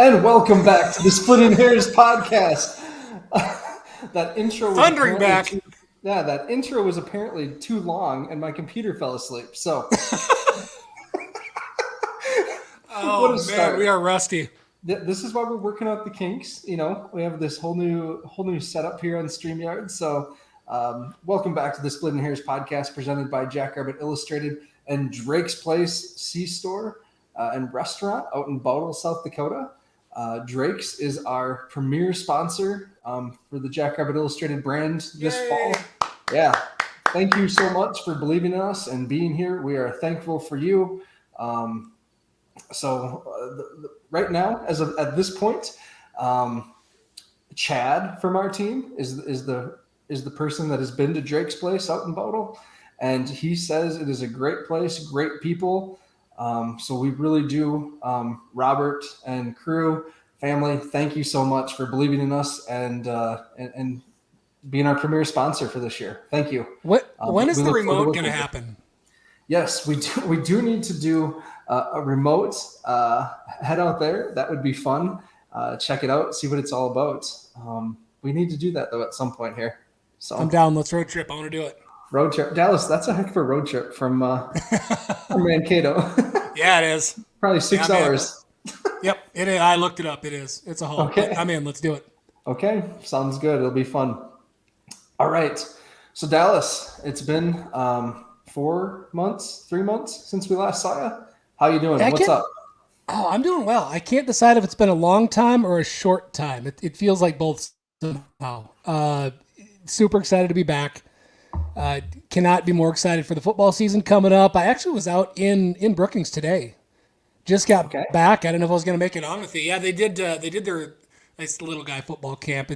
And welcome back to the Splitting Hairs podcast. That intro was Thundering back. That intro was apparently too long, and my computer fell asleep. So, Oh man, we are rusty. This is why we're working out the kinks. You know, we have this whole new setup here on StreamYard. So, welcome back to the Splitting Hairs podcast, presented by Jackrabbit Illustrated and Drake's Place C-Store and Restaurant out in Bowdle, South Dakota. Drake's is our premier sponsor for the Jackrabbit Illustrated brand this fall. Yeah. Thank you so much for believing in us and being here. We are thankful for you. Right now, at this point, Chad from our team is the person that has been to Drake's Place out in Bowdle, and he says it is a great place, great people. So we really do, Robert and crew, family, thank you so much for believing in us and being our premier sponsor for this year. Thank you. When is the remote going to happen? Yes, we do need to do a remote head out there. That would be fun. Check it out, see what it's all about. We need to do that though at some point here. So I'm down. Let's road trip. I want to do it. Road trip, Dallas. That's a heck of a road trip from Mankato. Yeah, it is. Probably 6 hours. Yep, it is. I looked it up. It is. It's a haul. Okay. I'm in. Let's do it. Okay, sounds good. It'll be fun. All right. So Dallas, it's been 3 months since we last saw you. How you doing? What's up? Oh, I'm doing well. I can't decide if it's been a long time or a short time. It feels like both somehow. Super excited to be back. Cannot be more excited for the football season coming up. I actually was out in Brookings today. Just got back. I don't know if I was going to make it on with you. Yeah, they did their nice little guy football camp.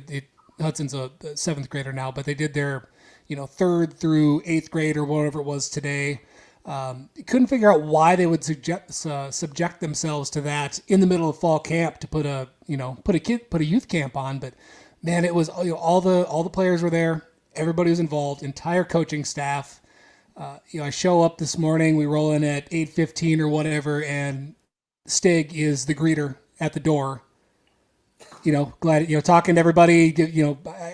Hudson's a 7th grader now, but they did their 3rd through 8th grade or whatever it was today. Couldn't figure out why they would subject themselves to that in the middle of fall camp to put a youth camp on. But man, it was all the players were there. Everybody was involved, entire coaching staff. I show up this morning, we roll in at 8:15 or whatever, and Stig is the greeter at the door. Glad, talking to everybody,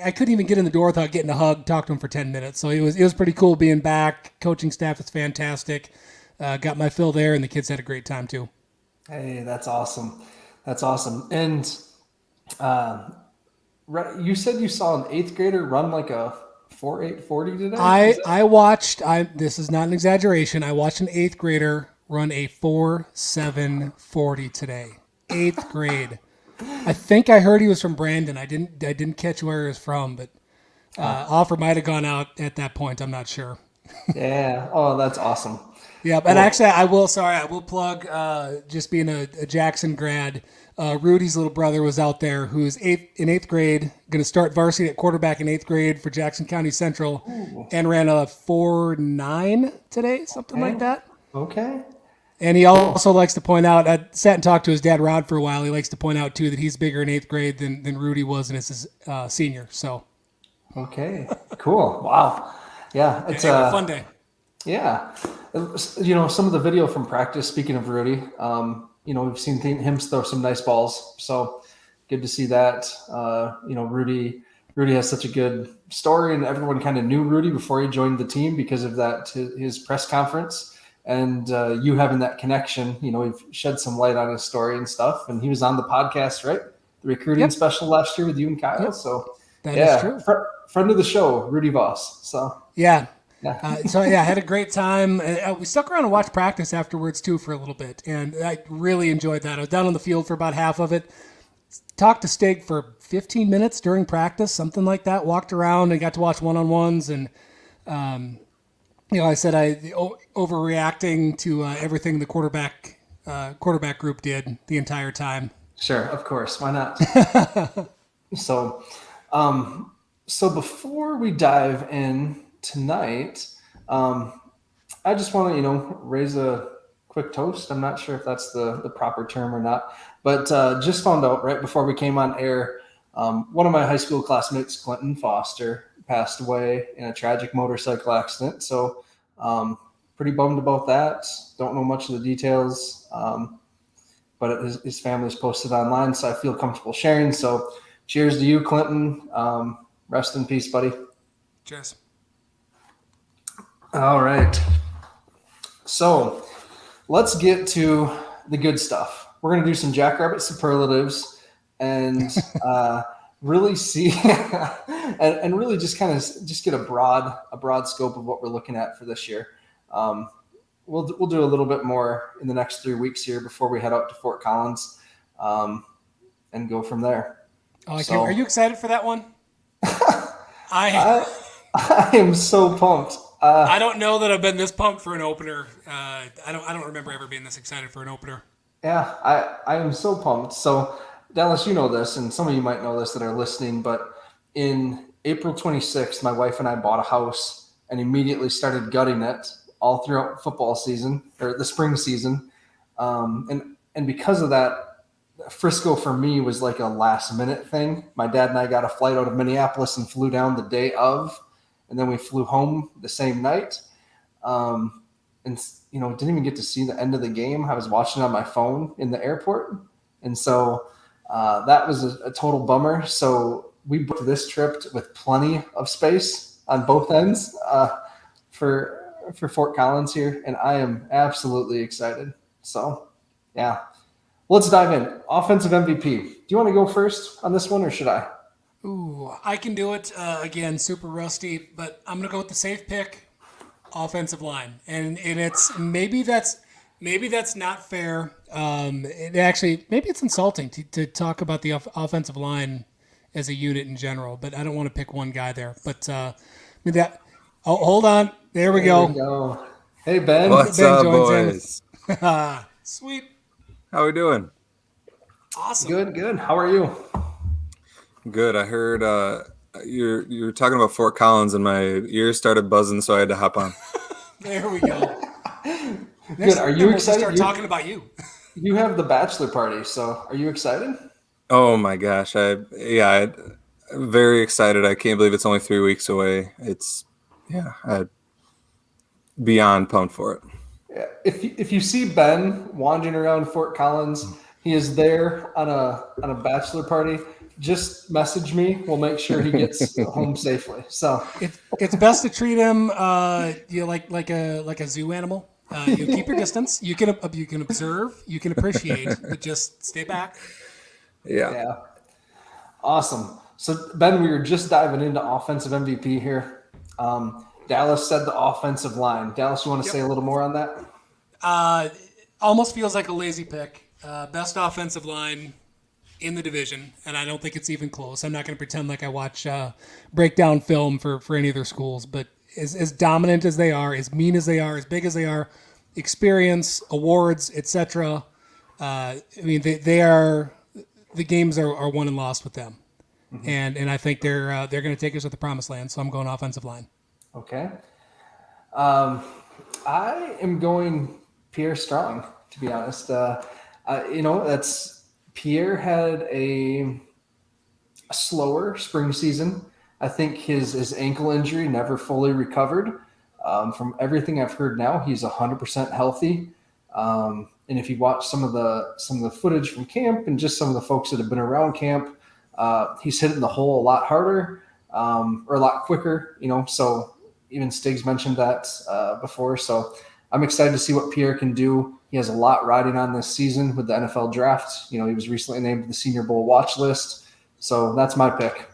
I couldn't even get in the door without getting a hug, talk to him for 10 minutes. So it was pretty cool being back. Coaching staff is fantastic. Got my fill there, and the kids had a great time too. Hey, that's awesome. That's awesome. And you said you saw an 8th grader run like a 4.840 today? I watched, this is not an exaggeration, I watched an 8th grader run a 4.740 today. 8th grade. I think I heard he was from Brandon. I didn't catch where he was from, but offer might have gone out at that point. I'm not sure. Yeah. Oh, that's awesome. Yeah, but actually, I will plug, just being a Jackson grad, Rudy's little brother was out there, who's in 8th grade, going to start varsity at quarterback in 8th grade for Jackson County Central. Ooh. And ran a 4.9 today, something like that. Okay. And he also likes to point out, I sat and talked to his dad, Rod, for a while. He likes to point out, too, that he's bigger in 8th grade than Rudy was in his senior. So. Okay. Cool. Wow. Yeah. It's a fun day. Yeah. Some of the video from practice, speaking of Rudy, we've seen him throw some nice balls. So good to see that. Rudy has such a good story, and everyone kind of knew Rudy before he joined the team because of that, his press conference. And you having that connection, we've shed some light on his story and stuff. And he was on the podcast, right? The recruiting special last year with you and Kyle. Yep. So that is true. Friend of the show, Rudy Voss. So yeah. I had a great time. We stuck around and watched practice afterwards too for a little bit, and I really enjoyed that. I was down on the field for about half of it. Talked to Stig for 15 minutes during practice, something like that. Walked around and got to watch one-on-ones, and I said I overreacting to everything the quarterback group did the entire time. Sure, of course. Why not? So before we dive in tonight, I just want to, raise a quick toast. I'm not sure if that's the proper term or not, but just found out right before we came on air, one of my high school classmates, Clinton Foster, passed away in a tragic motorcycle accident. So pretty bummed about that. Don't know much of the details. but his family's posted online, so I feel comfortable sharing. So cheers to you, Clinton. Rest in peace, buddy. Cheers. All right. So let's get to the good stuff. We're going to do some Jackrabbit superlatives and really see and really just kind of just get a broad scope of what we're looking at for this year. We'll do a little bit more in the next 3 weeks here before we head out to Fort Collins, and go from there. Oh, are you excited for that one? I am so pumped. I don't know that I've been this pumped for an opener. I don't remember ever being this excited for an opener. Yeah, I am so pumped. So Dallas, you know this, and some of you might know this that are listening, but in April 26th, my wife and I bought a house and immediately started gutting it all throughout football season or the spring season. And because of that, Frisco for me was like a last minute thing. My dad and I got a flight out of Minneapolis and flew down the day of, and then we flew home the same night. And didn't even get to see the end of the game. I was watching on my phone in the airport. And so that was a total bummer. So we booked this trip with plenty of space on both ends for Fort Collins here. And I am absolutely excited. So, yeah. Let's dive in. Offensive MVP. Do you want to go first on this one or should I? Ooh, I can do it. Again, super rusty, but I'm going to go with the safe pick. Offensive line, and it's maybe that's not fair. Maybe it's insulting to talk about the offensive line as a unit in general. But I don't want to pick one guy there. But hold on, there we go. Hey Ben, what's Ben up, joins boys? in. Sweet, How we doing? awesome, good. How are you? Good. I heard you were talking about Fort Collins, and my ears started buzzing, so I had to hop on. There we go. Good. Are you excited? Start talking about you. You have the bachelor party, so are you excited? Oh my gosh! I'm very excited. I can't believe it's only 3 weeks away. I'm beyond pumped for it. Yeah. If you see Ben wandering around Fort Collins, he is there on a bachelor party. Just message me. We'll make sure he gets home safely. So it's best to treat him like a zoo animal. You keep your distance. You can observe. You can appreciate, but just stay back. Yeah. Awesome. So Ben, we were just diving into offensive MVP here. Dallas said the offensive line. Dallas, you want to say a little more on that? Almost feels like a lazy pick. Best offensive line in the division, and I don't think it's even close. I'm not going to pretend like I watch breakdown film for any of their schools, but as dominant as they are, as mean as they are, as big as they are, experience, awards, etc. They are the games are won and lost with them, and I think they're going to take us to the promised land. So I'm going offensive line. Okay. I am going Pierre Strong, to be honest. That's Pierre had a slower spring season. I think his ankle injury never fully recovered. From everything I've heard now, he's 100% healthy. And if you watch some of the footage from camp and just some of the folks that have been around camp, he's hitting the hole a lot harder or a lot quicker. So even Stiggs mentioned that before. So I'm excited to see what Pierre can do. He has a lot riding on this season with the NFL draft. He was recently named to the Senior Bowl watch list. So that's my pick.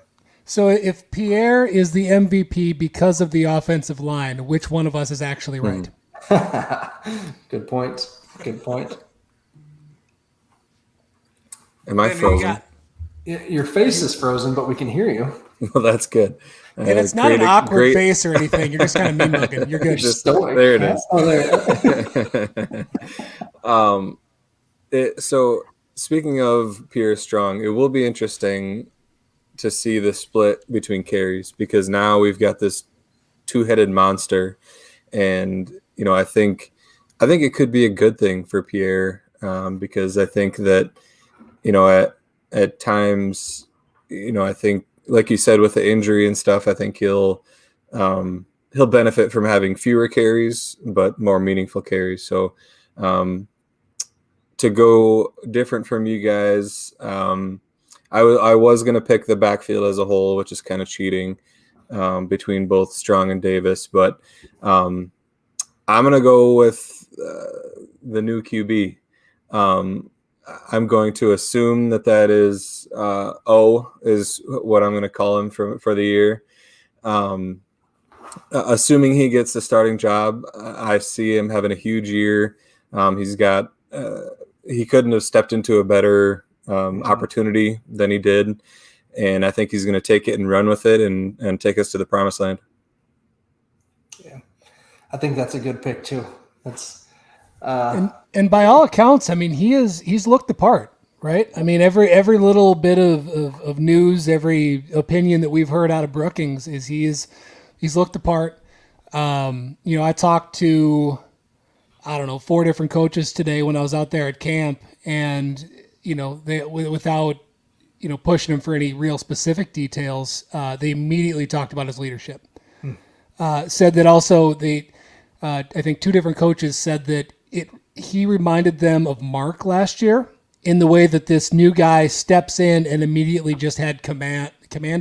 So if Pierre is the MVP because of the offensive line, which one of us is actually right? Good point. Am I frozen? Your face is frozen, but we can hear you. Well, that's good. And it's not an awkward face or anything. You're just kind of mean mugging. You're good. There it is. Oh, there. So speaking of Pierre Strong, it will be interesting to see the split between carries because now we've got this two-headed monster, and I think it could be a good thing for Pierre because I think that at times I think, like you said, with the injury and stuff, I think he'll benefit from having fewer carries but more meaningful carries. So to go different from you guys, I was going to pick the backfield as a whole, which is kind of cheating between both Strong and Davis. But I'm going to go with the new QB. I'm going to assume that is O is what I'm going to call him for the year. Assuming he gets the starting job, I see him having a huge year. He couldn't have stepped into a better opportunity than he did. And I think he's going to take it and run with it and take us to the promised land. Yeah, I think that's a good pick too. That's and by all accounts, I mean, he's looked the part, right? I mean, every little bit of news, every opinion that we've heard out of Brookings is he's looked the part. I talked to, 4 different coaches today when I was out there at camp, and they, without pushing him for any real specific details, they immediately talked about his leadership. Said that also I think 2 different coaches said that he reminded them of Mark last year in the way that this new guy steps in and immediately just had command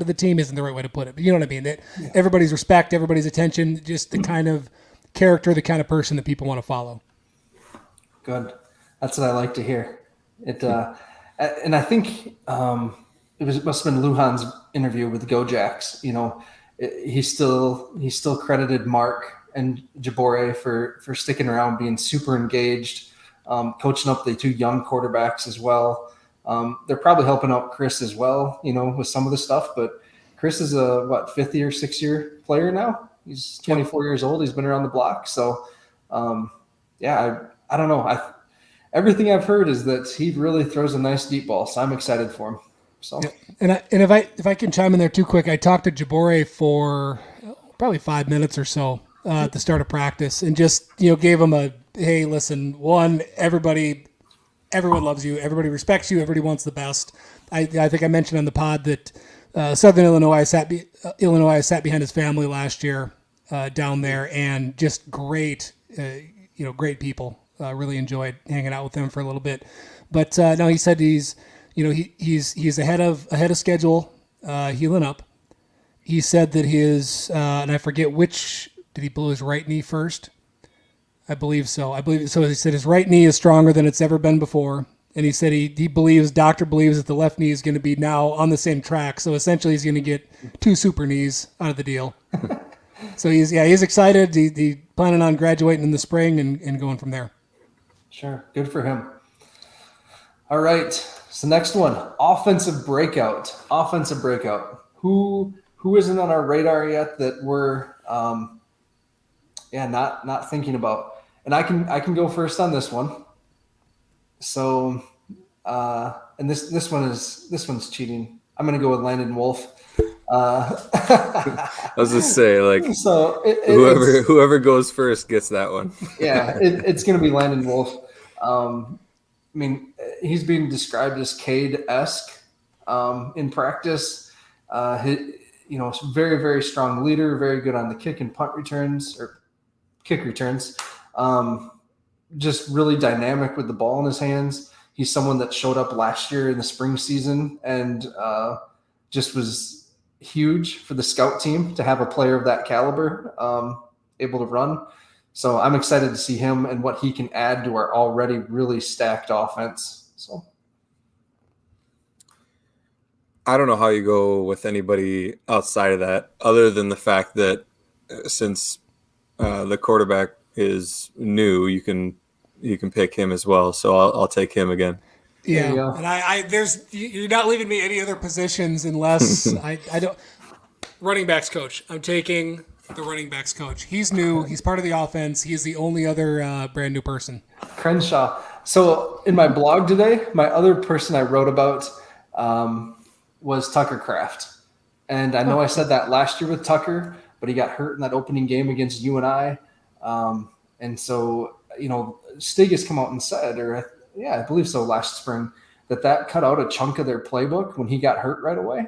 of the team isn't the right way to put it, but you know what I mean? That everybody's respect, everybody's attention, just the kind of character, the kind of person that people want to follow. Good. That's what I like to hear. It and I think it must have been Lujan's interview with Go Jacks. He still credited Mark and Jabore for sticking around, being super engaged, coaching up the 2 young quarterbacks as well. They're probably helping out Chris as well, with some of the stuff. But Chris is a 5th year, 6th year player now. He's 24 years old. He's been around the block. So, I don't know. Everything I've heard is that he really throws a nice deep ball. So I'm excited for him. So, and if I can chime in there too quick, I talked to Jabore for probably 5 minutes or so at the start of practice, and just gave him a hey, listen, everyone loves you, everybody respects you, everybody wants the best. I think I mentioned on the pod that Southern Illinois sat behind his family last year down there, and just great, great people. Really enjoyed hanging out with them for a little bit. But no, he said he's ahead of schedule, healing up. He said that his and I forget which, did he blow his right knee first? I believe so. So. He said his right knee is stronger than it's ever been before. And he said doctor believes that the left knee is going to be now on the same track. So essentially he's going to get 2 super knees out of the deal. So he's excited. He's planning on graduating in the spring and going from there. Sure. Good for him. All right. So next one, offensive breakout. Who isn't on our radar yet that we're not thinking about? And I can go first on this one. So, and this one's cheating. I'm going to go with Landon Wolf. I was just say, so whoever goes first gets that one. Yeah, it's going to be Landon Wolf. He's being described as Cade-esque in practice. Very, very strong leader, very good on the kick returns. Just really dynamic with the ball in his hands. He's someone that showed up last year in the spring season and just was huge for the scout team to have a player of that caliber able to run. So I'm excited to see him and what he can add to our already really stacked offense. So I don't know how you go with anybody outside of that, other than the fact that since the quarterback is new, you can pick him as well. So I'll take him again. Yeah, and you're not leaving me any other positions unless I don't. Running backs coach. I'm taking the running backs coach. He's new. He's part of the offense. He's the only other brand new person. Crenshaw. So in my blog today, my other person I wrote about was Tucker Kraft. And I know I said that last year with Tucker, but he got hurt in that opening game against UNI. And so, Stig has come out and said, I believe so, last spring, that cut out a chunk of their playbook when he got hurt right away.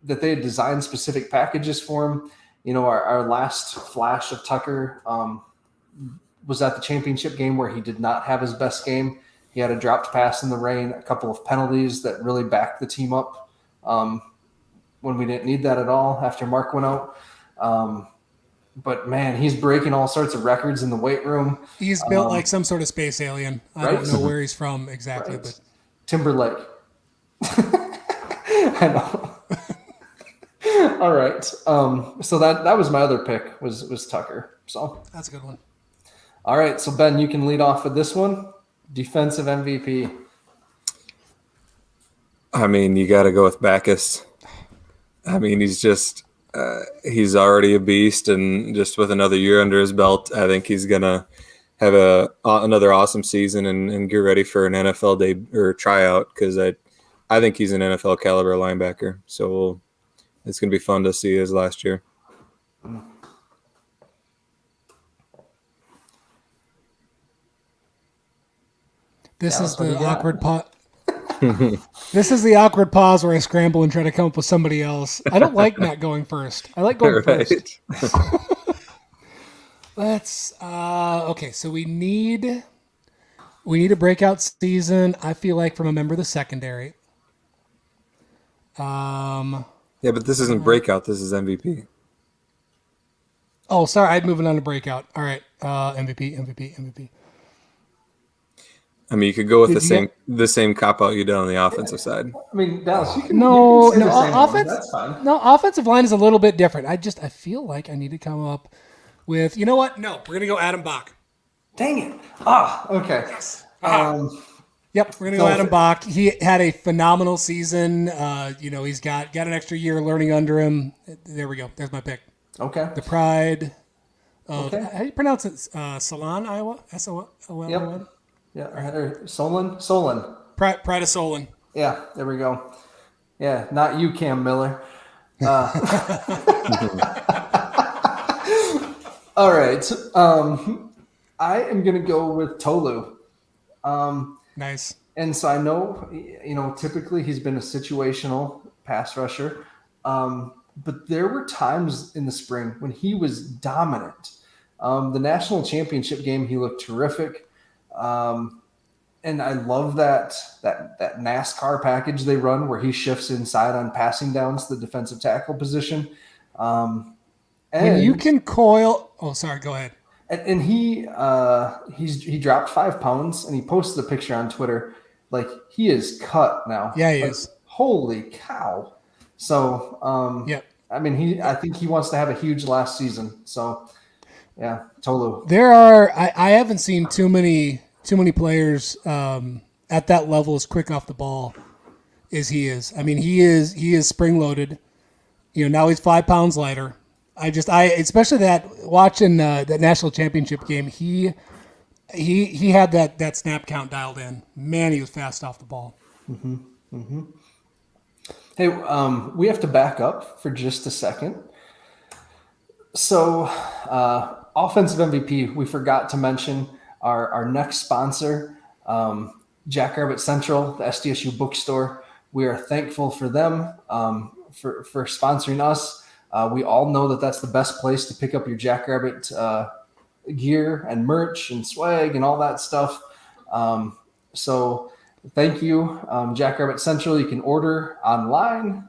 That they had designed specific packages for him. Our last flash of Tucker was at the championship game where he did not have his best game. He had a dropped pass in the rain, a couple of penalties that really backed the team up when we didn't need that at all after Mark went out. But, man, he's breaking all sorts of records in the weight room. He's built like some sort of space alien. I don't know where he's from exactly. Right. But Timberlake. I know. All right. So that was my other pick was Tucker. So that's a good one. All right. So, Ben, you can lead off with this one. Defensive MVP. I mean, you got to go with Backus. I mean, he's just he's already a beast, and just with another year under his belt, I think he's gonna have another awesome season and get ready for an NFL day or tryout, because I think he's an NFL caliber linebacker. So it's gonna be fun to see his last year. This is the awkward pause. This is the awkward pause where I scramble and try to come up with somebody else. I don't like not going first. I like going first. Let's okay. So we need a breakout season. I feel like from a member of the secondary. Yeah, but this isn't breakout. This is MVP. Oh, sorry. I'm moving on to breakout. All right. MVP. I mean, you could go with the same cop out you did on the offensive side. I mean, Dallas, you can no say the same offense. one. That's fine. No, offensive line is a little bit different. I feel like I need to come up with. You know what? No, we're gonna go Adam Bach. Dang it! Okay. Yes. Yep, we're gonna go Adam Bach. He had a phenomenal season. He's got an extra year learning under him. There we go. There's my pick. Okay. The pride of how do you pronounce it? Solon, Iowa. S-O-L-N. Yep. Yeah, or Solon. Pride of Solon. Yeah, there we go. Yeah, not you, Cam Miller. All right. I am going to go with Tolu. Nice. And so I know, typically he's been a situational pass rusher. But there were times in the spring when he was dominant. The national championship game, he looked terrific. And I love that NASCAR package they run where he shifts inside on passing downs to the defensive tackle position. And you can coil. Oh, sorry. Go ahead. And he dropped 5 pounds, and he posted a picture on Twitter. Like, he is cut now. Yeah, he is. Holy cow! So, yeah. I mean, I think he wants to have a huge last season. So, yeah, Tolu. There are. I haven't seen too many players at that level as quick off the ball as he is. I mean, he is spring loaded. Now he's 5 pounds lighter. Especially that watching that national championship game, he had that snap count dialed in. Man, he was fast off the ball. Mm-hmm. Mm-hmm. Hey, we have to back up for just a second. So, offensive MVP, we forgot to mention our next sponsor, Jackrabbit Central, the SDSU bookstore. We are thankful for them for sponsoring us. We all know that that's the best place to pick up your Jackrabbit gear and merch and swag and all that stuff. So thank you, Jackrabbit Central. You can order online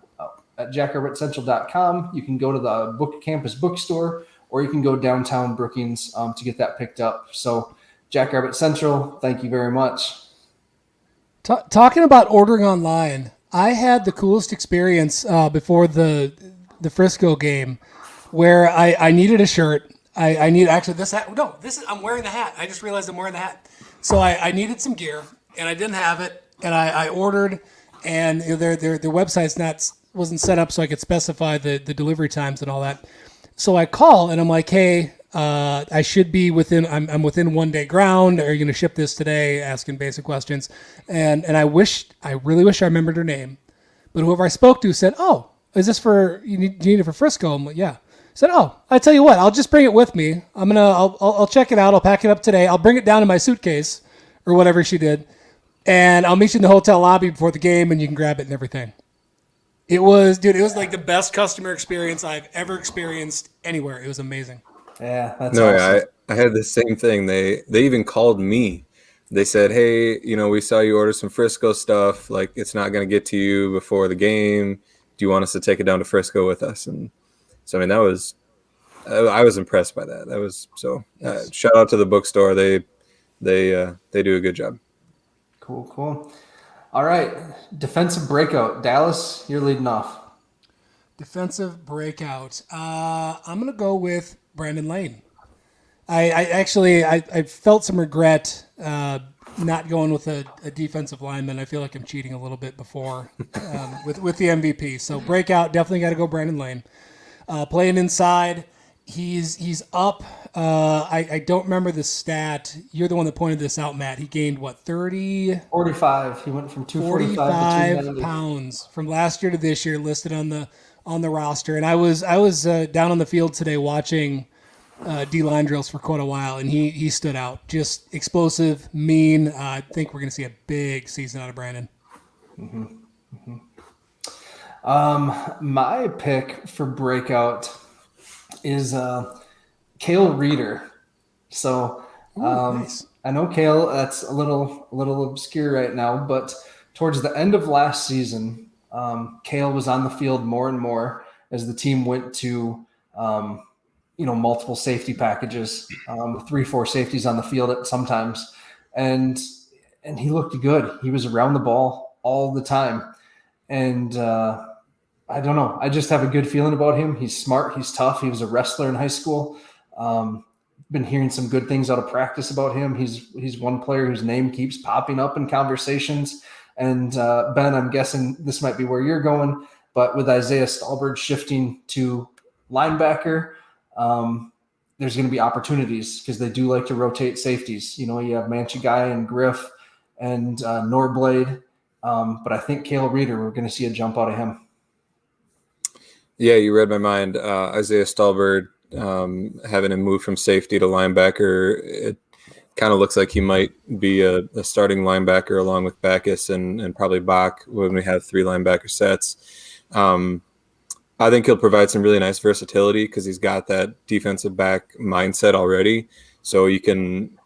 at jackrabbitcentral.com. You can go to the campus bookstore, or you can go downtown Brookings to get that picked up. So Jackrabbit Central, thank you very much. Talking about ordering online, I had the coolest experience before the Frisco game where I needed a shirt. I need actually this hat. No, I'm wearing the hat. I just realized I'm wearing the hat. So I needed some gear and I didn't have it. And I ordered, and their website's wasn't set up so I could specify the delivery times and all that. So I call and I'm like, hey, I should be I'm within 1 day ground. Are you going to ship this today? Asking basic questions. And I really wish I remembered her name, but whoever I spoke to said, oh, is this do you need it for Frisco? I'm like, yeah. I said, oh, I tell you what, I'll just bring it with me. I'll check it out. I'll pack it up today. I'll bring it down in my suitcase or whatever she did. And I'll meet you in the hotel lobby before the game and you can grab it and everything. It was like the best customer experience I've ever experienced anywhere. It was amazing. Yeah, that's awesome. I had the same thing. They even called me. They said, "Hey, we saw you order some Frisco stuff. Like, it's not going to get to you before the game. Do you want us to take it down to Frisco with us?" And so, I mean, I was impressed by that. That was so. Yes. Shout out to the bookstore. They do a good job. Cool. All right, defensive breakout. Dallas, you're leading off. Defensive breakout. I'm gonna go with Brandon Lane. I felt some regret not going with a defensive lineman. I feel like I'm cheating a little bit before with the MVP. So breakout, definitely got to go Brandon Lane. Playing inside, he's up. I don't remember the stat. You're the one that pointed this out, Matt. He gained 45. He went from 245 to 290 pounds from last year to this year, listed on the roster. And I was down on the field today watching D-line drills for quite a while, and he stood out. Just explosive, mean. I think we're going to see a big season out of Brandon. My pick for breakout is Cale Reeder. So Nice. I know Cale, that's a little obscure right now, but towards the end of last season, Cale was on the field more and more as the team went to multiple safety packages, 3-4 safeties on the field at sometimes. And he looked good. He was around the ball all the time. And I don't know. I just have a good feeling about him. He's smart. He's tough. He was a wrestler in high school. Been hearing some good things out of practice about him. He's one player whose name keeps popping up in conversations. And Ben, I'm guessing this might be where you're going, but with Isaiah Stallbird shifting to linebacker, there's going to be opportunities because they do like to rotate safeties. You have Manchigai and Griff and Norblade. But I think Cale Reeder, we're going to see a jump out of him. Yeah, you read my mind. Isaiah Stallbird, having him move from safety to linebacker, it kind of looks like he might be a starting linebacker along with Backus and probably Bach when we have 3 linebacker sets. I think he'll provide some really nice versatility because he's got that defensive back mindset already. So you can,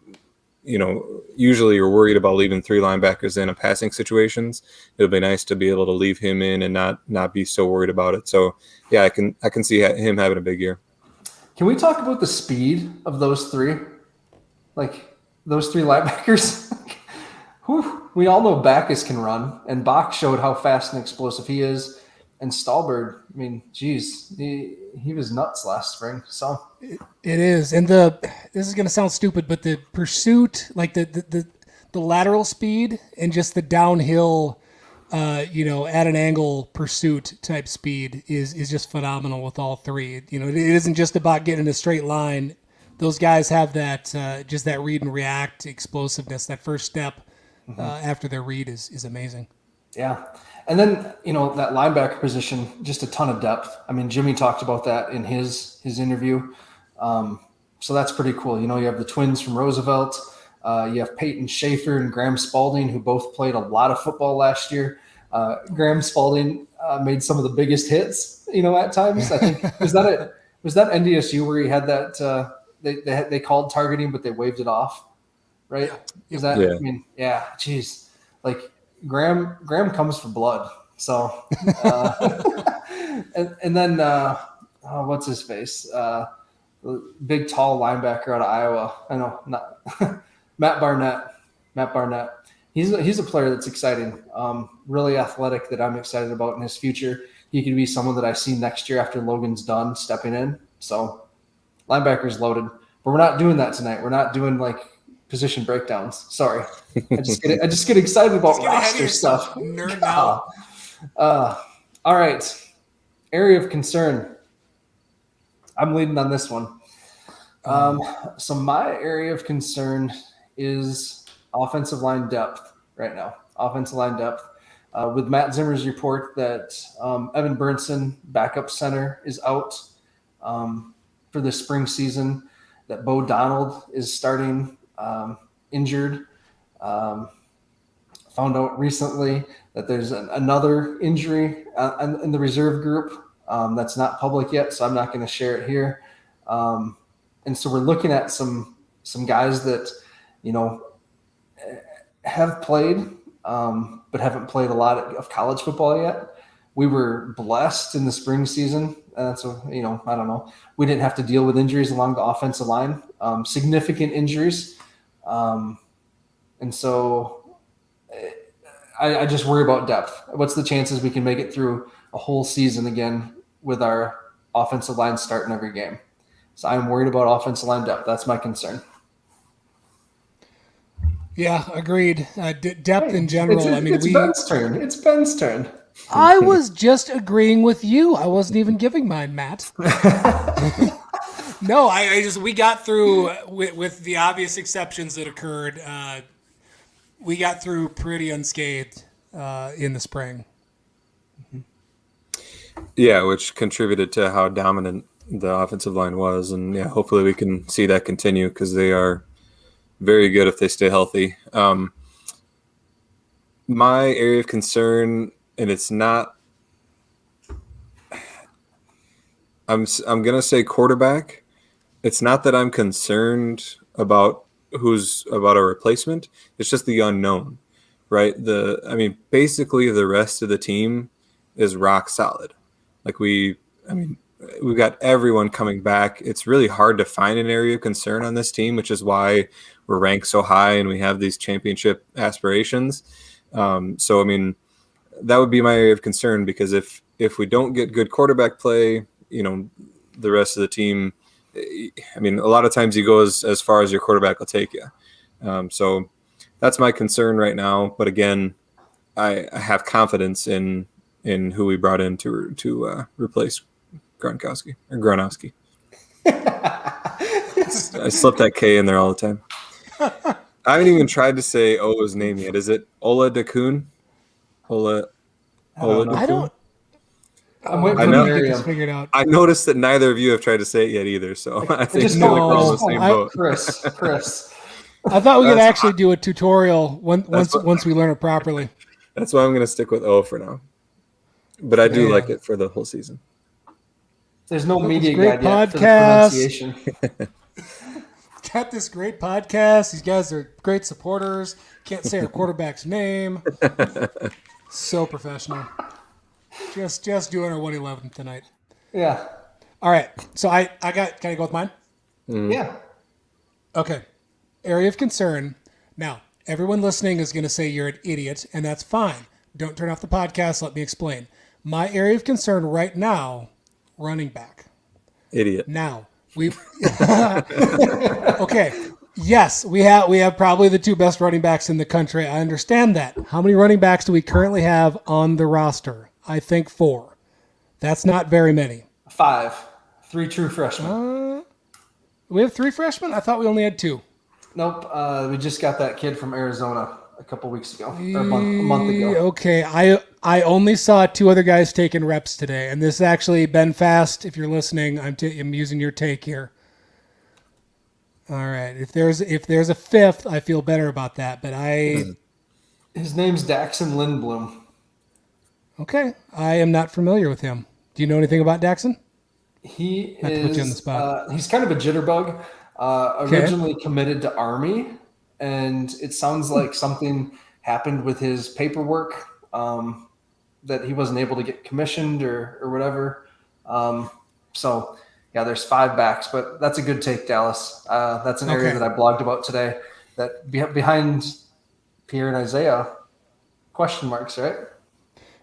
usually you're worried about leaving 3 linebackers in a passing situations. It'll be nice to be able to leave him in and not be so worried about it. So yeah, I can see him having a big year. Can we talk about the speed of those 3? Like those 3 linebackers? Whew. We all know Backus can run, and Bach showed how fast and explosive he is. And Stallbird, I mean, geez, he was nuts last spring. So it is, and this is going to sound stupid, but the pursuit, like the lateral speed and just the downhill, at an angle pursuit type speed is just phenomenal with all 3. It isn't just about getting in a straight line. Those guys have that just that read and react explosiveness. That first step after their read is amazing. Yeah. And then, that linebacker position, just a ton of depth. I mean, Jimmy talked about that in his interview. So that's pretty cool. You have the twins from Roosevelt. You have Peyton Schaefer and Graham Spalding, who both played a lot of football last year. Graham Spalding made some of the biggest hits, at times. I think was that NDSU where he had that they called targeting, but they waved it off, right? Yeah. Is that? Yeah. I mean, yeah. Geez, like Graham comes for blood. So, and then what's his face? Big tall linebacker out of Iowa. I know, not Matt Barnett. He's a player that's exciting. Really athletic that I'm excited about in his future. He could be someone that I see next year after Logan's done stepping in. So linebacker's loaded, but we're not doing that tonight. We're not doing like position breakdowns. Sorry. I just get excited about roster stuff. Nerd out. All right. Area of concern. I'm leading on this one. So my area of concern is offensive line depth right now. Offensive line depth. With Matt Zimmer's report that Evan Burnson, backup center, is out for the spring season, that Bo Donald is starting injured. Found out recently that there's another injury in the reserve group that's not public yet, so I'm not going to share it here. And so we're looking at some some guys that, have played, but haven't played a lot of college football yet. We were blessed in the spring season. So, I don't know. We didn't have to deal with injuries along the offensive line, significant injuries. And so I just worry about depth. What's the chances we can make it through a whole season again with our offensive line starting every game? So I'm worried about offensive line depth. That's my concern. Yeah, agreed. Depth in general. It's Ben's turn. It's Ben's turn. I was just agreeing with you. I wasn't even giving mine, Matt. No, we got through with the obvious exceptions that occurred. We got through pretty unscathed in the spring. Yeah, which contributed to how dominant the offensive line was. And yeah, hopefully we can see that continue because they are very good if they stay healthy. My area of concern, and it's not, I'm going to say quarterback. It's not that I'm concerned about about a replacement. It's just the unknown, right? Basically the rest of the team is rock solid. Like we've got everyone coming back. It's really hard to find an area of concern on this team, which is why we're ranked so high and we have these championship aspirations. That would be my area of concern, because if we don't get good quarterback play, the rest of the team, a lot of times you go as far as your quarterback will take you. So that's my concern right now. But again, I have confidence in who we brought in to replace Gronkowski or Gronowski. I slip that K in there all the time. I haven't even tried to say his name yet. Is it Ola Dakun? Ola Dakun? I don't. I'm waiting for Miriam. Figured out. I noticed that neither of you have tried to say it yet either, so I think just we're all in the same boat. Chris. I thought we could actually do a tutorial once we learn it properly. That's why I'm going to stick with O for now. But I do like it for the whole season. There's no media guide yet for the pronunciation. Got this great podcast. These guys are great supporters. Can't say our quarterback's name. So professional. Just doing our 111 tonight. Yeah. All right. So can I go with mine? Yeah. Okay. Area of concern. Now, everyone listening is going to say you're an idiot, and that's fine. Don't turn off the podcast. Let me explain. My area of concern right now, running back. Idiot. Now, okay. Yes, we have probably the two best running backs in the country. I understand that. How many running backs do we currently have on the roster? I think 4. That's not very many. 5. 3 true freshmen. We have 3 freshmen? I thought we only had 2. Nope. We just got that kid from Arizona a couple weeks ago, or a month ago. Okay. I only saw 2 other guys taking reps today, and this actually, Ben Fast, if you're listening, I'm using your take here. All right. If there's a 5th, I feel better about that. But his name's Daxon Lindblom. Okay, I am not familiar with him. Do you know anything about Daxon? He not to put you on the spot. He's kind of a jitterbug. Originally committed to Army, and it sounds like something happened with his paperwork that he wasn't able to get commissioned or whatever. So. Yeah, there's 5 backs, but that's a good take, Dallas. That's an area that I blogged about today. That behind Pierre and Isaiah, question marks, right?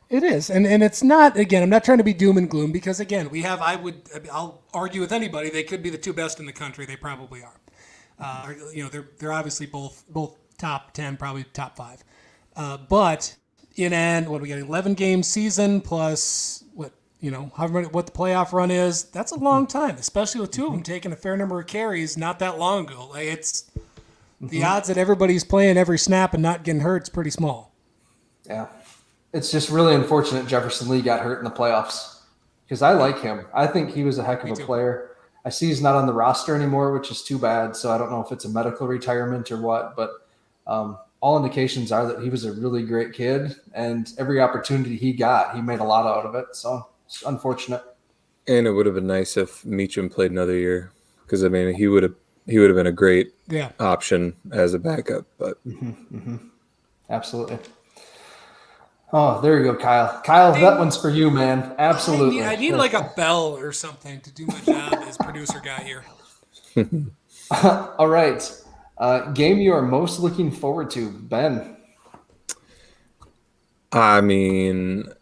It is, and it's not. Again, I'm not trying to be doom and gloom, because again, I'll argue with anybody. They could be the 2 best in the country. They probably are. They're obviously both top 10, probably top 5. But in we got 11 game season plus what the playoff run is, that's a long time, especially with 2 of them taking a fair number of carries not that long ago. Like it's the odds that everybody's playing every snap and not getting hurt is pretty small. Yeah. It's just really unfortunate Jefferson Lee got hurt in the playoffs, because I like him. I think he was a heck of a player. I see he's not on the roster anymore, which is too bad. So I don't know if it's a medical retirement or what, but all indications are that he was a really great kid, and every opportunity he got, he made a lot out of it. So unfortunate. And it would have been nice if Meacham played another year, because he would have he would have been a great Yeah. option as a backup. But Absolutely. Oh, there you go, Kyle. Kyle, that one's for you, man. Absolutely. I need like a bell or something to do my job as producer guy here. All right. Game you are most looking forward to, Ben. I mean,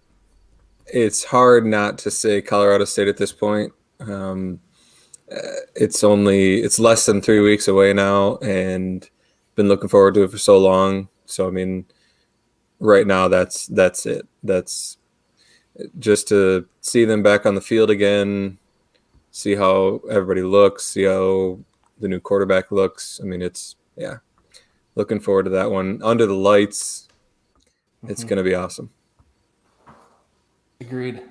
it's hard not to say Colorado State at this point. It's less than 3 weeks away now, and been looking forward to it for so long. So I mean, right now that's it. That's just to see them back on the field again, see how everybody looks, see how the new quarterback looks. I mean, looking forward to that one. Under the lights, it's going to be awesome. Agreed.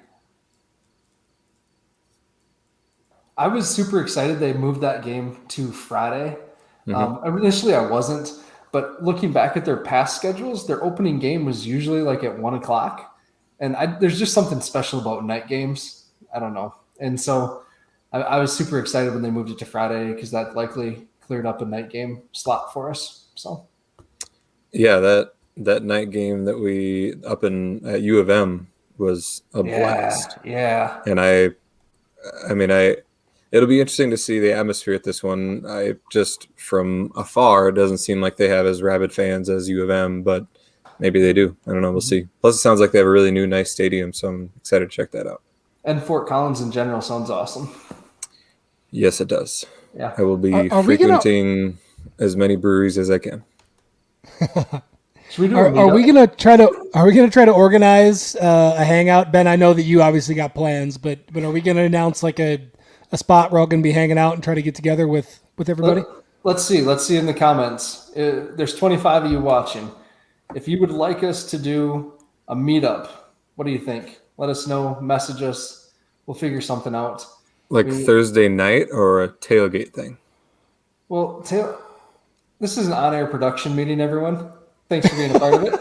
I was super excited they moved that game to Friday. Initially, I wasn't, but looking back at their past schedules, their opening game was usually like at 1:00, and there's just something special about night games. I don't know, and so I was super excited when they moved it to Friday because that likely cleared up a night game slot for us. So, yeah, that night game that we up at U of M was a blast. Yeah, and I mean, it'll be interesting to see the atmosphere at this one. I just from afar, it doesn't seem like they have as rabid fans as U of M, but maybe they do. I don't know. We'll see. Plus, it sounds like they have a really new, nice stadium, so I'm excited to check that out. And Fort Collins in general sounds awesome. Yes, it does. Yeah. I will be frequenting as many breweries as I can. Should we do Are we gonna try to organize a hangout, Ben? I know that you obviously got plans, but are we gonna announce like a spot we're all gonna be hanging out and try to get together with everybody? Let's see in the comments. There's 25 of you watching. If you would like us to do a meetup, what do you think? Let us know. Message us. We'll figure something out. Like Thursday night or a tailgate thing? Well, this is an on-air production meeting, everyone. Thanks for being a part of it.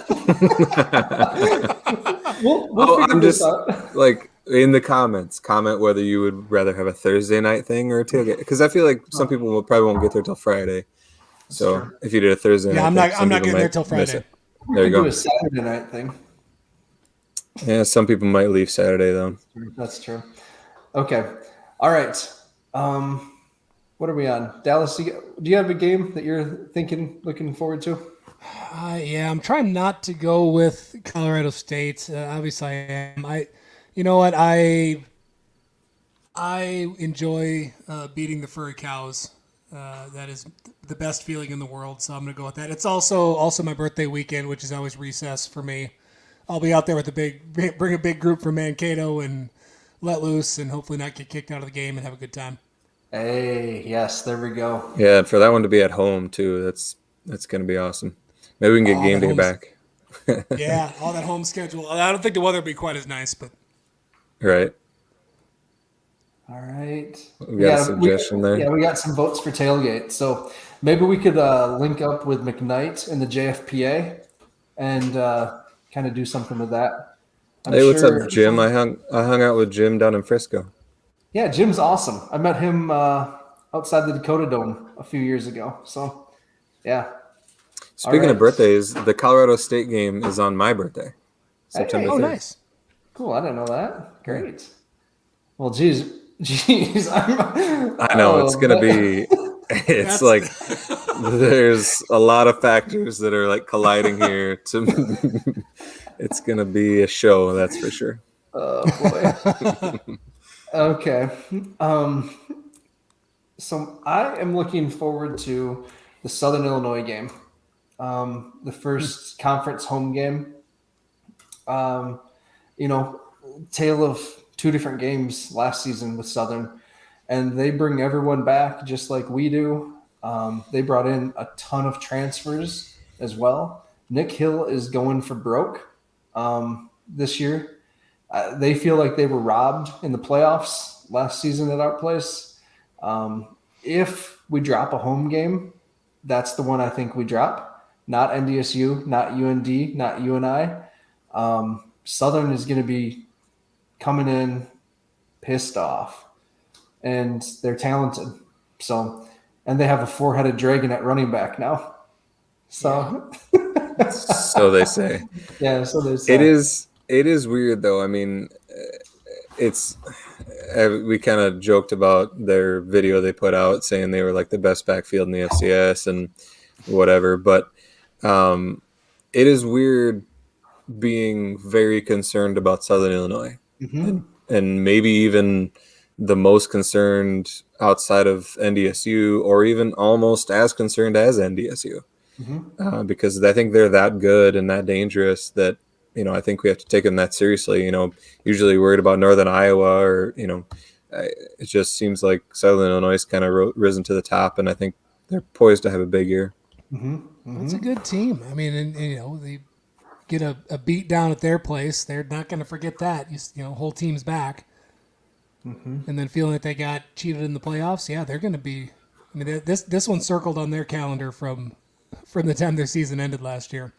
we'll figure this out. Like in the comments, comment whether you would rather have a Thursday night thing or a tailgate. Because I feel like some people probably won't get there till Friday. So if you did a Thursday night, I'm not getting there till Friday. There you go. Do a Saturday night thing. Yeah, some people might leave Saturday though. That's true. Okay. All right. What are we on? Dallas, do you have a game that you're looking forward to? Yeah, I'm trying not to go with Colorado State. Obviously, I am. You know what? I enjoy beating the furry cows. That is the best feeling in the world. So I'm going to go with that. It's also my birthday weekend, which is always recess for me. I'll be out there with bring a big group from Mankato and let loose, and hopefully not get kicked out of the game and have a good time. Hey, yes, there we go. Yeah, and for that one to be at home too, that's going to be awesome. Maybe we can get game day back. Yeah, all that home schedule. I don't think the weather will be quite as nice, but right. All right. We got a suggestion there. Yeah, we got some votes for tailgate. So maybe we could link up with McKnight and the JFPA and kind of do something with that. Hey, what's up, Jim? I hung out with Jim down in Frisco. Yeah, Jim's awesome. I met him outside the Dakota Dome a few years ago. So, yeah. Speaking of birthdays, the Colorado State game is on my birthday, September 3rd. Oh, nice. Cool. I didn't know that. Great. Well, geez. I know it's going to be – it's like there's a lot of factors that are like colliding here. It's going to be a show, that's for sure. Oh, boy. Okay. So I am looking forward to the Southern Illinois game, the first conference home game. Tale of two different games last season with Southern, and they bring everyone back just like we do. They brought in a ton of transfers as well. Nick Hill is going for broke this year. They feel like they were robbed in the playoffs last season at our place. If we drop a home game, that's the one I think we drop. Not NDSU, not UND, not UNI. Southern is going to be coming in pissed off, and they're talented. So, and they have a 4-headed dragon at running back now. So, So they say. Yeah, so they say. It is weird though. I mean, it's we kind of joked about their video they put out saying they were like the best backfield in the FCS and whatever, but it is weird being very concerned about Southern Illinois, and maybe even the most concerned outside of NDSU, or even almost as concerned as NDSU, because I think they're that good and that dangerous that, I think we have to take them that seriously. Usually worried about Northern Iowa, or it just seems like Southern Illinois has kind of risen to the top, and I think they're poised to have a big year. It's a good team. I mean, and they get a beat down at their place. They're not going to forget that. Whole team's back. And then feeling that they got cheated in the playoffs, yeah, they're going to be. I mean, this one circled on their calendar from the time their season ended last year.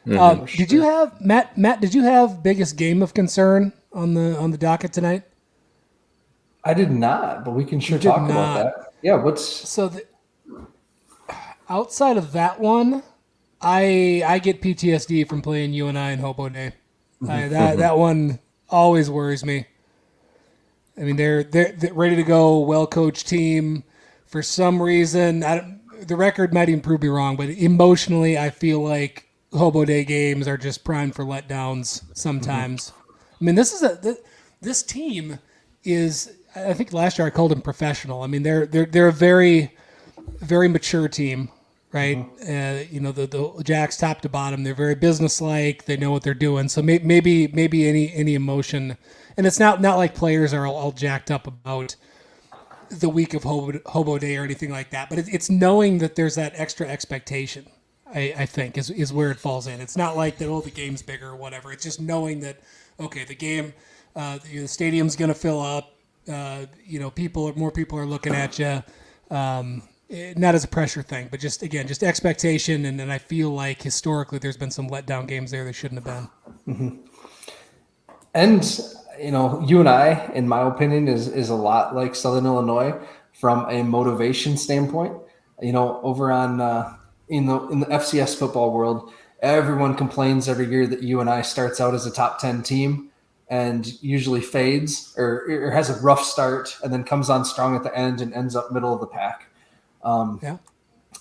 Did you have Matt? Did you have biggest game of concern on the docket tonight? I did not, but we can sure talk about that. Yeah, outside of that one, I get PTSD from playing UNI and Hobo Day. That one always worries me. I mean, they're ready to go, well-coached team. For some reason, the record might even prove me wrong, but emotionally, I feel like Hobo Day games are just primed for letdowns sometimes. I mean, this team is. I think last year I called them professional. I mean, they're a very, very mature team, right? The Jacks top to bottom, they're very businesslike. They know what they're doing. So maybe any emotion, and it's not like players are all jacked up about the week of Hobo Day or anything like that. But it's knowing that there's that extra expectation. I think is where it falls in. It's not like that. The game's bigger or whatever. It's just knowing that the game, the stadium's going to fill up. More people are looking at you. Not as a pressure thing, but just expectation. And I feel like historically there's been some letdown games there that shouldn't have been. And, UNI, in my opinion, is a lot like Southern Illinois from a motivation standpoint. Over on in the FCS football world, everyone complains every year that UNI starts out as a top 10 team and usually fades or has a rough start and then comes on strong at the end and ends up middle of the pack.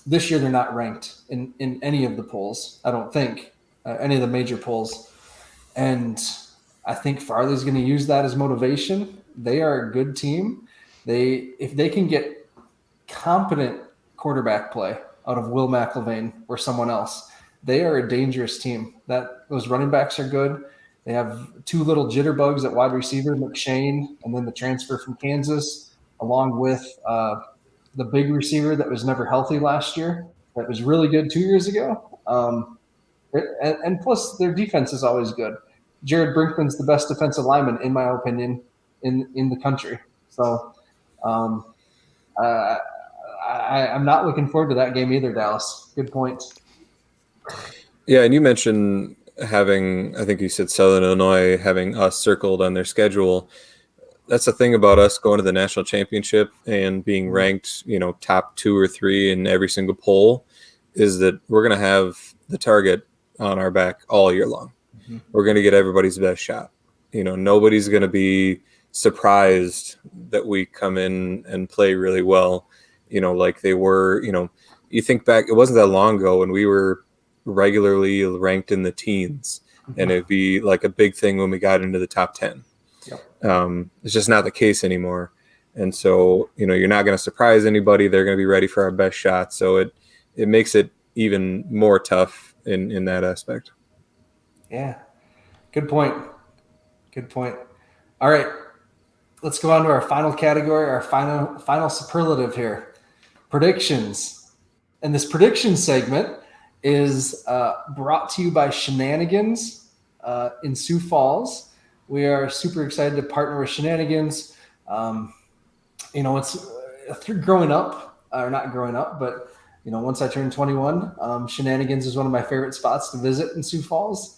This year they're not ranked in any of the polls, I don't think, any of the major polls. And I think Farley's going to use that as motivation. They are a good team. If they can get competent quarterback play out of Will McIlvain or someone else, they are a dangerous team. Those running backs are good. They have two little jitterbugs at wide receiver, McShane, and then the transfer from Kansas, along with the big receiver that was never healthy last year, that was really good 2 years ago. And plus, their defense is always good. Jared Brinkman's the best defensive lineman, in my opinion, in the country. So I'm not looking forward to that game either, Dallas. Good point. Yeah, and you mentioned having, I think you said Southern Illinois, having us circled on their schedule. That's the thing about us going to the national championship and being ranked, top 2 or 3 in every single poll, is that we're going to have the target on our back all year long. We're going to get everybody's best shot. Nobody's going to be surprised that we come in and play really well, like they were. You think back, it wasn't that long ago when we were regularly ranked in the teens, and it'd be like a big thing when we got into the top 10. It's just not the case anymore. And so, you're not going to surprise anybody. They're going to be ready for our best shot. So it makes it even more tough in that aspect. Yeah. Good point. All right. Let's go on to our final category, our final superlative here. Predictions. And this prediction segment is brought to you by Shenanigans in Sioux Falls. We are super excited to partner with Shenanigans. It's growing up, or not growing up, but once I turned 21, Shenanigans is one of my favorite spots to visit in Sioux Falls.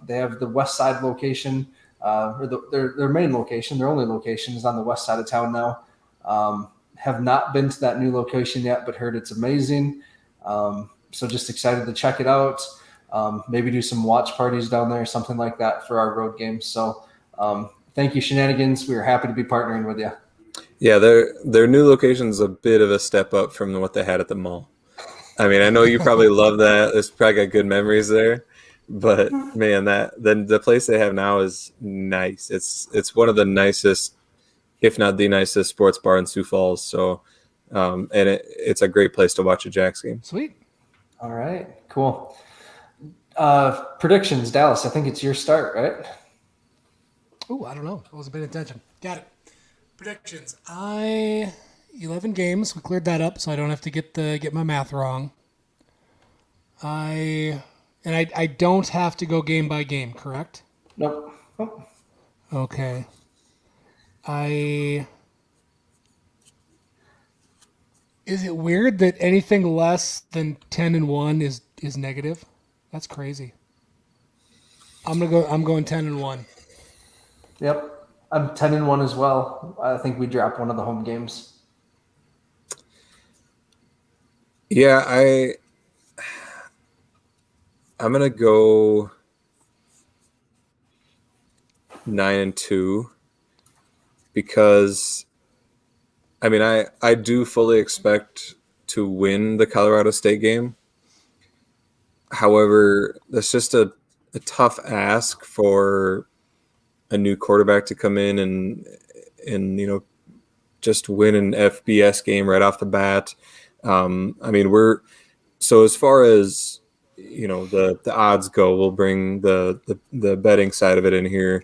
They have the west side location, or their main location. Their only location is on the west side of town now. Have not been to that new location yet, but heard it's amazing. So just excited to check it out. Maybe do some watch parties down there, something like that for our road games. So thank you, Shenanigans. We are happy to be partnering with you. Yeah, their new location's a bit of a step up from what they had at the mall. I mean, I know you probably love that. It's probably got good memories there, but man, the place they have now is nice. It's one of the nicest, if not the nicest, sports bar in Sioux Falls. So, and it's a great place to watch a Jacks game. Sweet. All right, cool. Predictions, Dallas. I think it's your start, right? Oh, I don't know. I wasn't paying attention. Got it. Predictions. 11 games. We cleared that up, so I don't have to get my math wrong. I don't have to go game by game, correct? Nope. Okay. Is it weird that anything less than 10-1 is negative? That's crazy. I'm going 10-1. Yep. I'm 10-1 as well. I think we dropped one of the home games. Yeah, I'm gonna go 9-2 because I mean I do fully expect to win the Colorado State game. However, that's just a tough ask for a new quarterback to come in and just win an FBS game right off the bat. I mean, so as far as the odds go, we'll bring the betting side of it in here.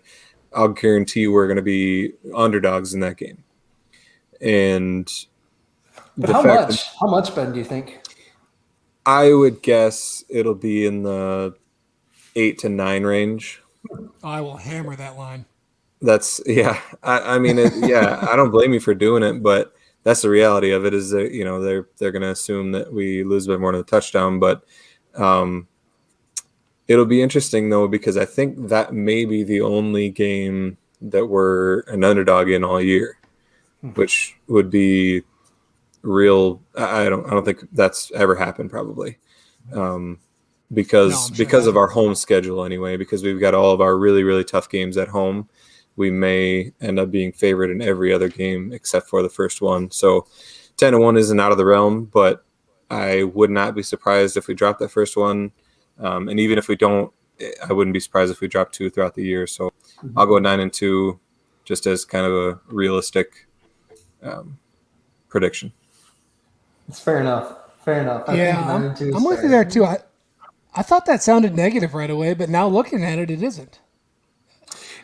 I'll guarantee we're going to be underdogs in that game. And but how much, Ben, do you think? I would guess it'll be in the 8 to 9 range. I will hammer that line. That's I mean, I don't blame you for doing it, but that's the reality of it. Is that they're going to assume that we lose by more than a touchdown, but it'll be interesting though because I think that may be the only game that we're an underdog in all year, which would be real. I don't think that's ever happened probably. Because of our home schedule anyway, because we've got all of our really, really tough games at home, we may end up being favored in every other game except for the first one. So 10-1 isn't out of the realm, but I would not be surprised if we drop that first one. And even if we don't, I wouldn't be surprised if we drop 2 throughout the year. So I'll go 9-2 just as kind of a realistic prediction. It's fair enough. I'm with you there too. I thought that sounded negative right away, but now looking at it, it isn't.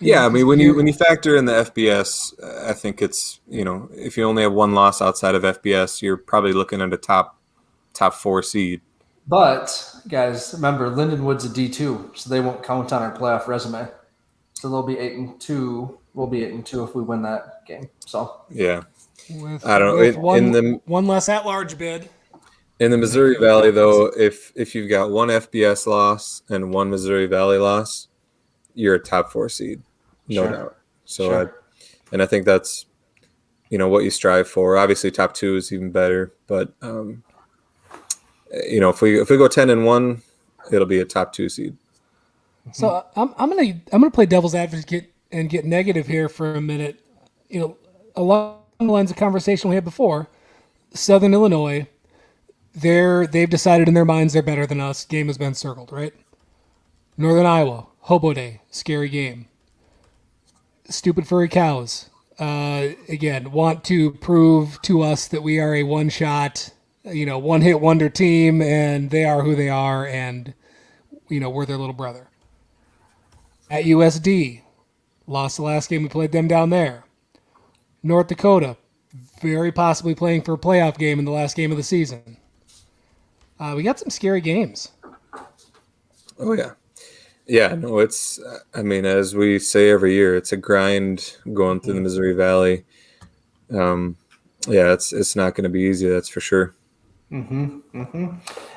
I mean, when you factor in the FBS, I think it's if you only have one loss outside of FBS, you're probably looking at a top 4 seed. But guys, remember Lindenwood's a D2, so they won't count on our playoff resume. So they'll be 8-2. We'll be 8-2 if we win that game. So yeah, I don't know. One less at-large bid. In the Missouri Valley, though, if you've got one FBS loss and one Missouri Valley loss, you're a top 4 seed, no doubt. So, and I think that's, what you strive for. Obviously, top 2 is even better. But, if we go 10-1, it'll be a top 2 seed. So I'm gonna play devil's advocate and get negative here for a minute. Along the lines of conversation we had before, Southern Illinois. They've decided in their minds they're better than us. Game has been circled, right? Northern Iowa, Hobo Day, scary game. Stupid furry cows. Again, want to prove to us that we are a one-shot, one-hit wonder team, and they are who they are, and we're their little brother. At USD, lost the last game we played them down there. North Dakota, very possibly playing for a playoff game in the last game of the season. We got some scary games. Oh, yeah. Yeah, no, it's, as we say every year, it's a grind going through the Missouri Valley. It's not going to be easy, that's for sure. And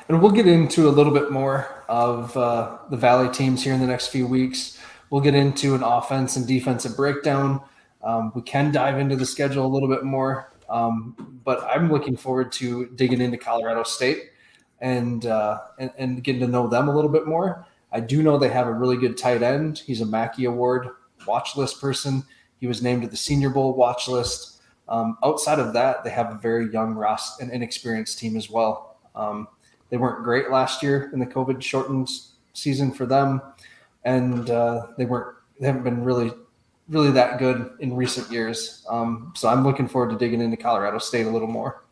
we'll get into a little bit more of the Valley teams here in the next few weeks. We'll get into an offense and defensive breakdown. We can dive into the schedule a little bit more But I'm looking forward to digging into Colorado State and getting to know them a little bit more. I do know they have a really good tight end. He's a Mackey Award watch list person. He was named to the Senior Bowl watch list. Outside of that, they have a very young roster and inexperienced team as well. They weren't great last year in the COVID shortened season for them, and they haven't been really that good in recent years. So I'm looking forward to digging into Colorado State a little more.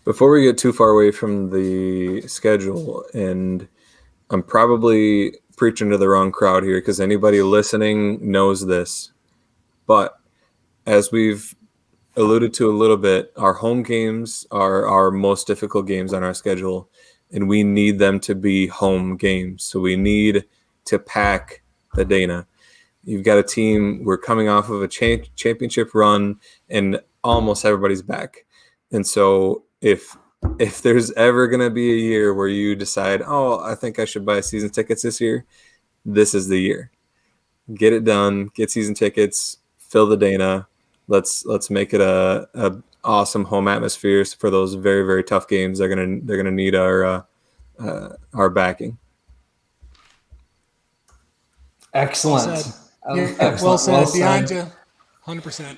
Before we get too far away from the schedule, and I'm probably preaching to the wrong crowd here because anybody listening knows this, but as we've alluded to a little bit, our home games are our most difficult games on our schedule, and we need them to be home games. So we need to pack the Dana. You've got a team, we're coming off of a championship run, and almost everybody's back. And so if there's ever going to be a year where you decide, oh, I think I should buy season tickets this year, this is the year. Get it done, get season tickets, fill the Dana. Let's make it a awesome home atmosphere for those very, very tough games. They're gonna need our backing. Excellent. Well said. Beyond you, 100%.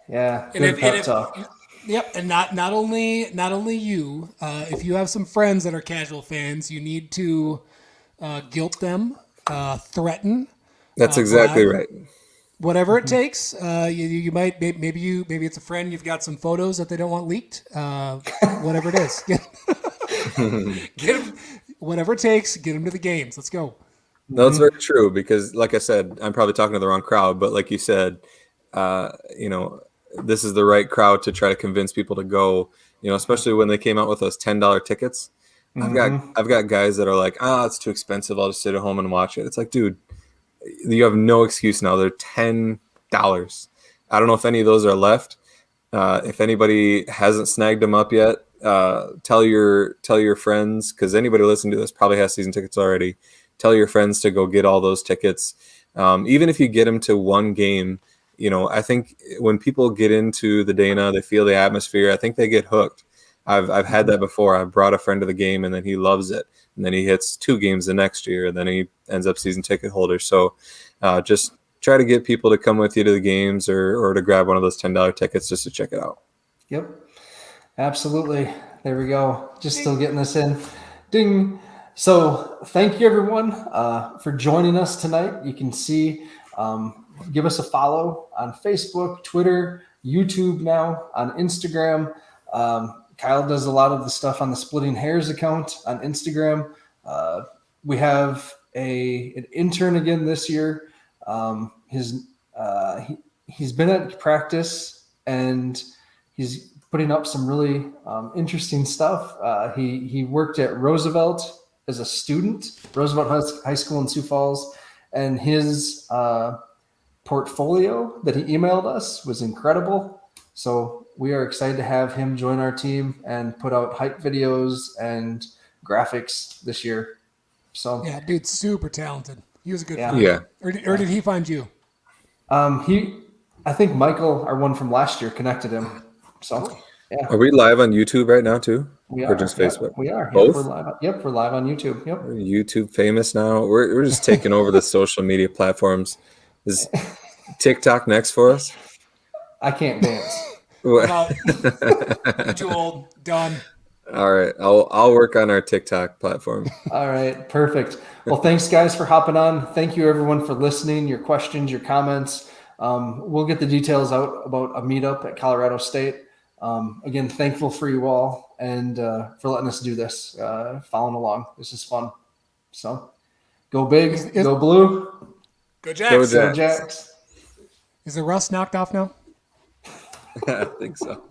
Yeah. Good pep talk. Yep, and not only you. If you have some friends that are casual fans, you need to guilt them, threaten. That's exactly right. Whatever it takes. You might maybe it's a friend. You've got some photos that they don't want leaked. Whatever it is, get them. Whatever it takes, get them to the games. Let's go. No, that's very true because, like I said, I'm probably talking to the wrong crowd. But like you said, this is the right crowd to try to convince people to go. Especially when they came out with those $10 tickets. I've got guys that are like, it's too expensive. I'll just sit at home and watch it. It's like, dude, you have no excuse now. They're $10. I don't know if any of those are left. If anybody hasn't snagged them up yet, tell your friends, because anybody listening to this probably has season tickets already. Tell your friends to go get all those tickets. Even if you get them to one game, I think when people get into the Dana, they feel the atmosphere. I think they get hooked. I've had that before. I've brought a friend to the game and then he loves it. And then he hits 2 games the next year and then he ends up season ticket holder. So just try to get people to come with you to the games or to grab one of those $10 tickets just to check it out. Yep. Absolutely. There we go. Just still getting this in. Ding. So thank you everyone for joining us tonight. You can see, give us a follow on Facebook, Twitter, YouTube now, on Instagram. Kyle does a lot of the stuff on the Splitting Hares account on Instagram. We have an intern again this year. He's been at practice and he's putting up some really interesting stuff. He worked at Roosevelt as a student, Roosevelt High School in Sioux Falls, and his portfolio that he emailed us was incredible. So we are excited to have him join our team and put out hype videos and graphics this year. So yeah, dude's super talented. He was a good Yeah. friend. Yeah. Or did he find you? I think Michael, our one from last year, connected him. So yeah, Are we live on YouTube right now too? we Or are. just Yep, Facebook? we are. Both? We're live on YouTube. Yep. We're YouTube famous now. We're just taking over the social media platforms. Is TikTok next for us? I can't dance. You're too old. Done. All right, I'll work on our TikTok platform. All right, perfect. Well, thanks guys for hopping on. Thank you everyone for listening, your questions, your comments. We'll get the details out about a meetup at Colorado State. Again, thankful for you all and for letting us do this, following along. This is fun. So go big, go blue, Go Jacks. Go go Jacks. Is the rust knocked off now? I think so.